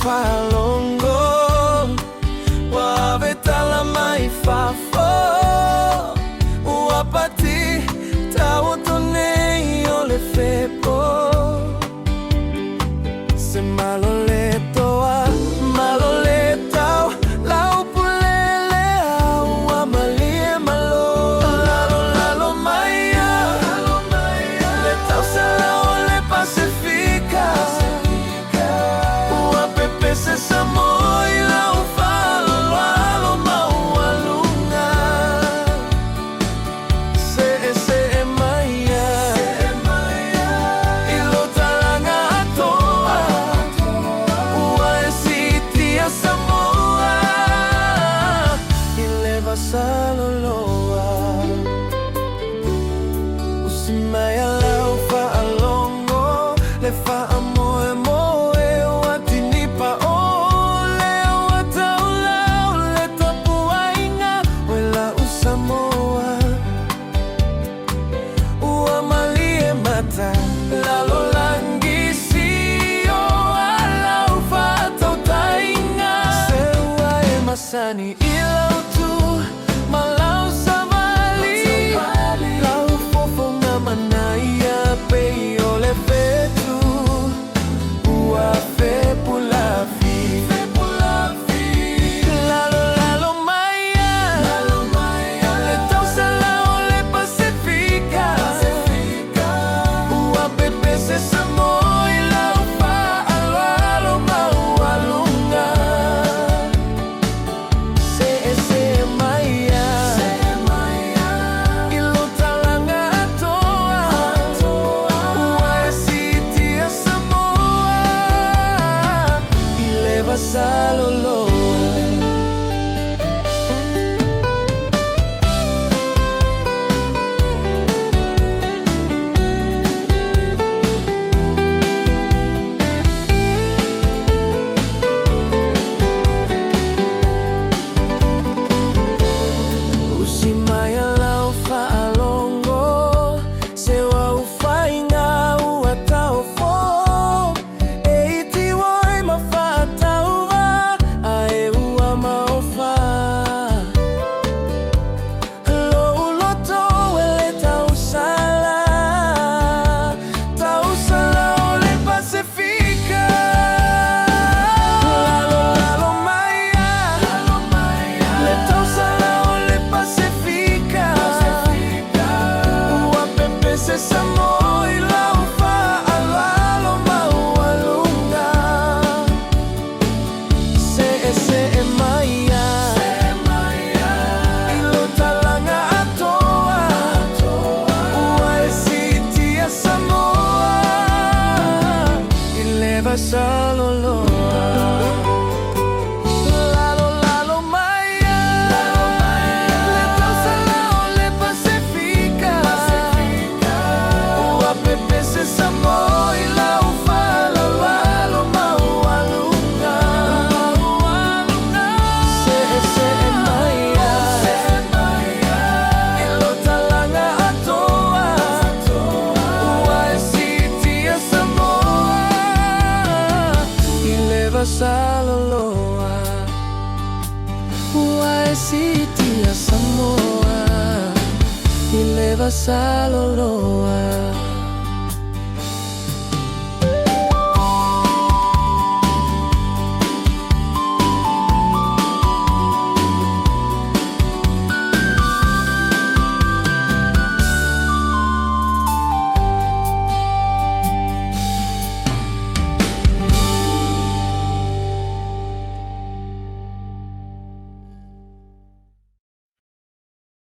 falongo wavetala maifafo wapati tautonei ole fepo se maloletoa maloletao laupulele au amalie malo lalo maya letao salao le pacifica wapepese samoi lau falo alo maualunga se maya ilo talanga atoa waesitia samoa ileva saloloa usimaya lau faalongo le faamoe moe watinipa ole wataulau le tapuainga wela usamoa uamalie mata lalo langisio alau fatau tainga sewae masani ilau tu malau samali lau fofo ngamanaya peyo le fetu ua fepu lafi lalo maya le tau salao le pacifica ua pepese samoi lau fa alo maualunga se maya ilo talanga atoa waesitia samoa ileva saloloa usimaya lau faalongo sewa ufainga uataofo eiti woi mafataua ae ua maofa lo uloto wele tausala ole pacifica lalo maya le tausala ole pacifica ua pepese samoi lau fa alo maualunga se maya ilo talanga atoa waesitia samoa ileva saloloa lalo maya le tau salao le pacifica ua pepese samoi lau fa alo maualunga se maya ilo talanga atoa waesitia samoa ileva saloloa waesitia samoa ileva saloloa